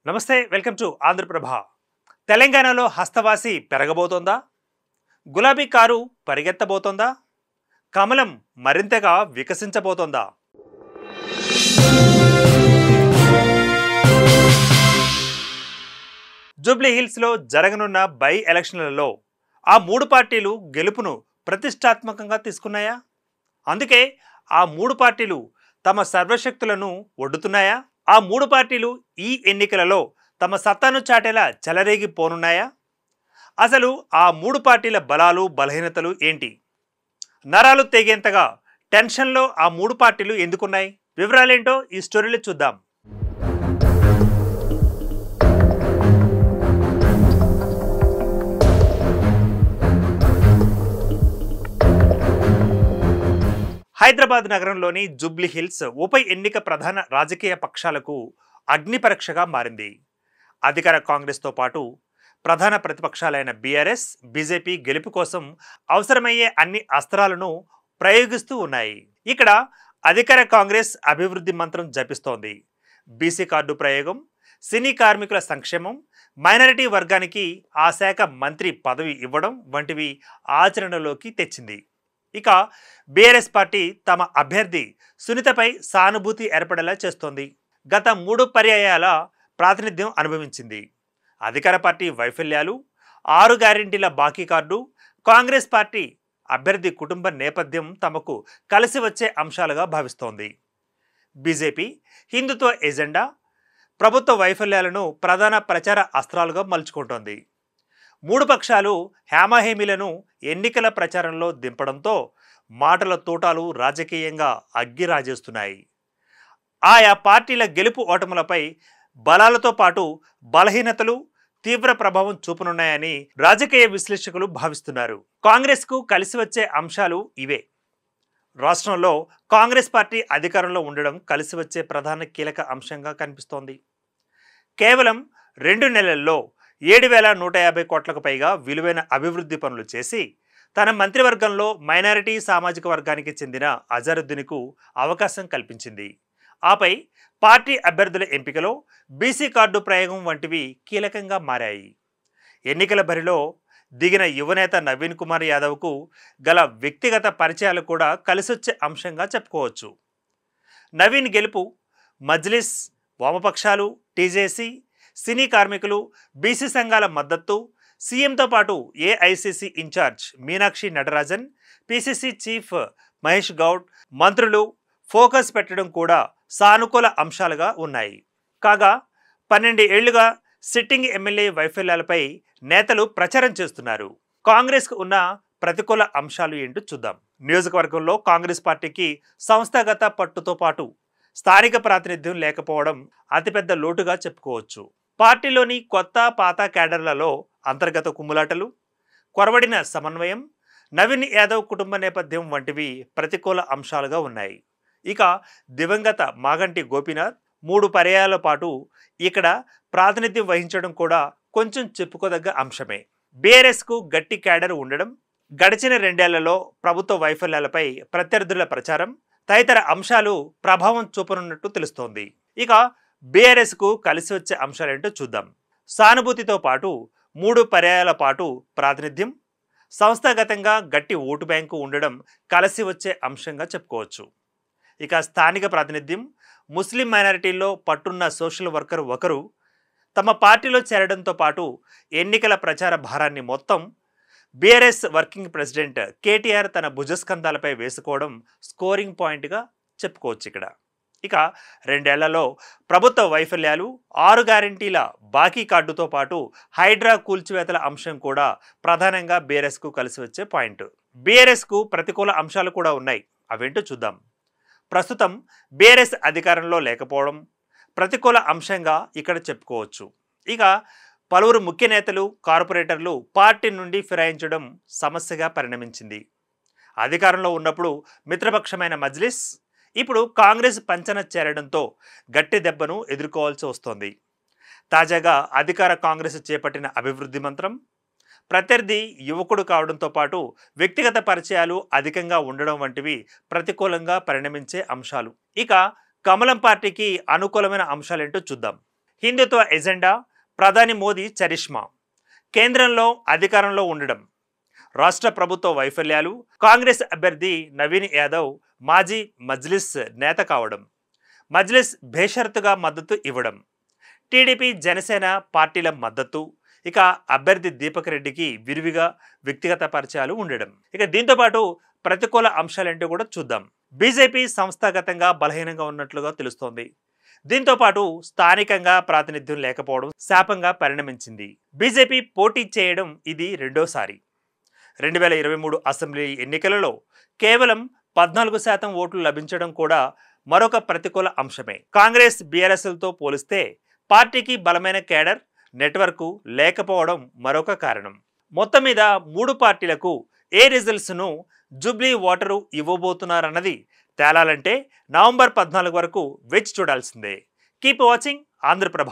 నమస్తే welcome to Andhraprabha. తెలంగాణలో హస్తవాసి పెరగబోతోందా? గులాబీ కారు పరిగెత్తబోతోందా? కమలం మరింతగా వికసించబోతోందా? జూబ్లీ హిల్స్లో జరగనున్న బై ఎలక్షన్లలో ఆ మూడు పార్టీలు గెలుపును ప్రతిష్టాత్మకంగా తీసుకున్నాయా? అందుకే ఆ మూడు పార్టీలు తమ సర్వశక్తులను ఒడ్డుతున్నాయా? ఆ మూడు పార్టీలు ఈ ఎన్నికలలో తమ సత్తాను చాటేలా చెలరేగిపోనున్నాయా? అసలు ఆ మూడు పార్టీల బలాలు బలహీనతలు ఏంటి? నరాలు తెగేంతగా టెన్షన్లో ఆ మూడు పార్టీలు ఎందుకున్నాయి? వివరాలేంటో ఈ స్టోరీలో చూద్దాం. హైదరాబాద్ నగరంలోని జూబ్లీ హిల్స్ ఉప ఎన్నిక ప్రధాన రాజకీయ పక్షాలకు అగ్నిపరీక్షగా మారింది. అధికార కాంగ్రెస్తో పాటు ప్రధాన ప్రతిపక్షాలైన బీఆర్ఎస్, బీజేపీ గెలుపు కోసం అవసరమయ్యే అన్ని అస్త్రాలను ప్రయోగిస్తూ ఉన్నాయి. ఇక్కడ అధికార కాంగ్రెస్ అభివృద్ధి మంత్రం జపిస్తోంది. బీసీ కార్డు ప్రయోగం, సినీ కార్మికుల సంక్షేమం, మైనారిటీ వర్గానికి ఆ శాఖ మంత్రి పదవి ఇవ్వడం వంటివి ఆచరణలోకి తెచ్చింది. ఇక బీఆర్ఎస్ పార్టీ తమ అభ్యర్థి సునీతపై సానుభూతి ఏర్పడేలా చేస్తోంది. గత 3 పర్యాయాల ప్రాతినిధ్యం అనుభవించింది. అధికార పార్టీ వైఫల్యాలు, 6 గ్యారెంటీల బాకీ కార్డు, కాంగ్రెస్ పార్టీ అభ్యర్థి కుటుంబ నేపథ్యం తమకు కలిసి వచ్చే అంశాలుగా భావిస్తోంది. బీజేపీ హిందుత్వ ఎజెండా, ప్రభుత్వ వైఫల్యాలను ప్రధాన ప్రచార అస్త్రాలుగా మలుచుకుంటోంది. మూడు పక్షాలు హేమాహేమీలను ఎన్నికల ప్రచారంలో దింపడంతో మాటల తోటాలు రాజకీయంగా అగ్గిరాజేస్తున్నాయి. ఆయా పార్టీల గెలుపు ఓటములపై బలాలతో పాటు బలహీనతలు తీవ్ర ప్రభావం చూపనున్నాయని రాజకీయ విశ్లేషకులు భావిస్తున్నారు. కాంగ్రెస్కు కలిసి వచ్చే అంశాలు ఇవే. రాష్ట్రంలో కాంగ్రెస్ పార్టీ అధికారంలో ఉండడం కలిసి వచ్చే ప్రధాన కీలక అంశంగా కనిపిస్తోంది. కేవలం 2 నెలల్లో 7,150 కోట్లకు పైగా విలువైన అభివృద్ధి పనులు చేసి తన మంత్రివర్గంలో మైనారిటీ సామాజిక వర్గానికి చెందిన అజరుద్దీన్కు అవకాశం కల్పించింది. ఆపై పార్టీ అభ్యర్థుల ఎంపికలో బీసీ కార్డు ప్రయోగం వంటివి కీలకంగా మారాయి. ఎన్నికల బరిలో దిగిన యువనేత నవీన్ కుమార్ యాదవ్కు గల వ్యక్తిగత పరిచయాలు కూడా కలిసొచ్చే అంశంగా చెప్పుకోవచ్చు. నవీన్ గెలుపు మజ్లిస్, వామపక్షాలు, టీజేసీ, సినీ కార్మికులు, బీసీ సంఘాల మద్దతు, సీఎంతో పాటు AICC in-charge Meenakshi Natarajan, PCC chief Mahesh Goud, మంత్రులు ఫోకస్ పెట్టడం కూడా సానుకూల అంశాలుగా ఉన్నాయి. కాగా 12 ఏళ్లుగా సిట్టింగ్ ఎమ్మెల్యే వైఫల్యాలపై నేతలు ప్రచారం చేస్తున్నారు. కాంగ్రెస్కు ఉన్న ప్రతికూల అంశాలు ఏంటో చూద్దాం. నియోజకవర్గంలో కాంగ్రెస్ పార్టీకి సంస్థాగత పట్టుతో పాటు స్థానిక ప్రాతినిధ్యం లేకపోవడం అతిపెద్ద లోటుగా చెప్పుకోవచ్చు. పార్టీలోని కొత్త పాత క్యాడర్లలో అంతర్గత కుమ్ములాటలు, కొరవడిన సమన్వయం, నవీన్ యాదవ్ కుటుంబ నేపథ్యం వంటివి ప్రతికూల అంశాలుగా ఉన్నాయి. ఇక దివంగత మాగంటి గోపీనాథ్ 3 పర్యాయాల పాటు ఇక్కడ ప్రాతినిధ్యం వహించడం కూడా కొంచెం చెప్పుకోదగ్గ అంశమే. బీఆర్ఎస్కు గట్టి క్యాడర్ ఉండడం, గడిచిన 2 ఏళ్లలో ప్రభుత్వ వైఫల్యాలపై ప్రత్యర్థుల ప్రచారం తదితర అంశాలు ప్రభావం చూపనున్నట్టు తెలుస్తోంది. ఇక బీఆర్ఎస్కు కలిసి వచ్చే అంశాలేంటో చూద్దాం. సానుభూతితో పాటు 3 పర్యాయాల పాటు ప్రాతినిధ్యం, సంస్థాగతంగా గట్టి ఓటు బ్యాంకు ఉండడం కలిసి వచ్చే అంశంగా చెప్పుకోవచ్చు. ఇక స్థానిక ప్రాతినిధ్యం, ముస్లిం మైనారిటీల్లో పట్టున్న సోషల్ వర్కర్ ఒకరు తమ పార్టీలో చేరడంతో పాటు ఎన్నికల ప్రచార భారాన్ని మొత్తం బీఆర్ఎస్ వర్కింగ్ ప్రెసిడెంట్ కేటీఆర్ తన భుజస్కంధాలపై వేసుకోవడం స్కోరింగ్ పాయింట్గా చెప్పుకోవచ్చు ఇక్కడ. ఇక 2 ఏళ్లలో ప్రభుత్వ వైఫల్యాలు, 6 గ్యారెంటీల బాకీ కార్డుతో పాటు హైడ్రా కూల్చివేతల అంశం కూడా ప్రధానంగా బీఆర్ఎస్కు కలిసి వచ్చే పాయింట్. బీఆర్ఎస్కు ప్రతికూల అంశాలు కూడా ఉన్నాయి. అవేంటో చూద్దాం. ప్రస్తుతం బీఆర్ఎస్ అధికారంలో లేకపోవడం ప్రతికూల అంశంగా ఇక్కడ చెప్పుకోవచ్చు. ఇక పలువురు ముఖ్య నేతలు, కార్పొరేటర్లు పార్టీ నుండి ఫిరాయించడం సమస్యగా పరిణమించింది. అధికారంలో ఉన్నప్పుడు మిత్రపక్షమైన మజ్లిస్ ఇప్పుడు కాంగ్రెస్ పంచన చేరడంతో గట్టి దెబ్బను ఎదుర్కోవాల్సి వస్తోంది. తాజాగా అధికార కాంగ్రెస్ చేపట్టిన అభివృద్ధి మంత్రం, ప్రత్యర్థి యువకుడు కావడంతో పాటు వ్యక్తిగత పరిచయాలు అధికంగా ఉండడం వంటివి ప్రతికూలంగా పరిణమించే అంశాలు. ఇక కమలం పార్టీకి అనుకూలమైన అంశాలేంటో చూద్దాం. హిందుత్వ ఎజెండా, ప్రధాని మోదీ చరిష్మా, కేంద్రంలో అధికారంలో ఉండడం, రాష్ట్ర ప్రభుత్వ వైఫల్యాలు, కాంగ్రెస్ అభ్యర్థి నవీన్ యాదవ్ మాజీ మజ్లిస్ నేత కావడం, మజ్లిస్ బేషరతుగా మద్దతు ఇవ్వడం, టీడీపీ జనసేన పార్టీల మద్దతు, ఇక అభ్యర్థి దీపక్ రెడ్డికి విరివిగా వ్యక్తిగత పరిచయాలు ఉండడం. ఇక దీంతోపాటు ప్రతికూల అంశాలేంటో కూడా చూద్దాం. బీజేపీ సంస్థాగతంగా బలహీనంగా ఉన్నట్లుగా తెలుస్తోంది. దీంతోపాటు స్థానికంగా ప్రాతినిధ్యం లేకపోవడం శాపంగా పరిణమించింది. బీజేపీ పోటీ చేయడం ఇది రెండోసారి. 2023 అసెంబ్లీ ఎన్నికలలో కేవలం 14% ఓట్లు లభించడం కూడా మరొక ప్రతికూల అంశమే. కాంగ్రెస్ బీఆర్ఎస్లతో పోలిస్తే పార్టీకి బలమైన కేడర్ నెట్వర్క్ లేకపోవడం మరొక కారణం. మొత్తం మీద 3 పార్టీలకు ఏ రిజల్ట్స్ను జూబ్లీ ఓటరు ఇవ్వబోతున్నారన్నది తేలాలంటే నవంబర్ 14 వరకు వేచి చూడాల్సిందే. Keep watching Andhraprabha.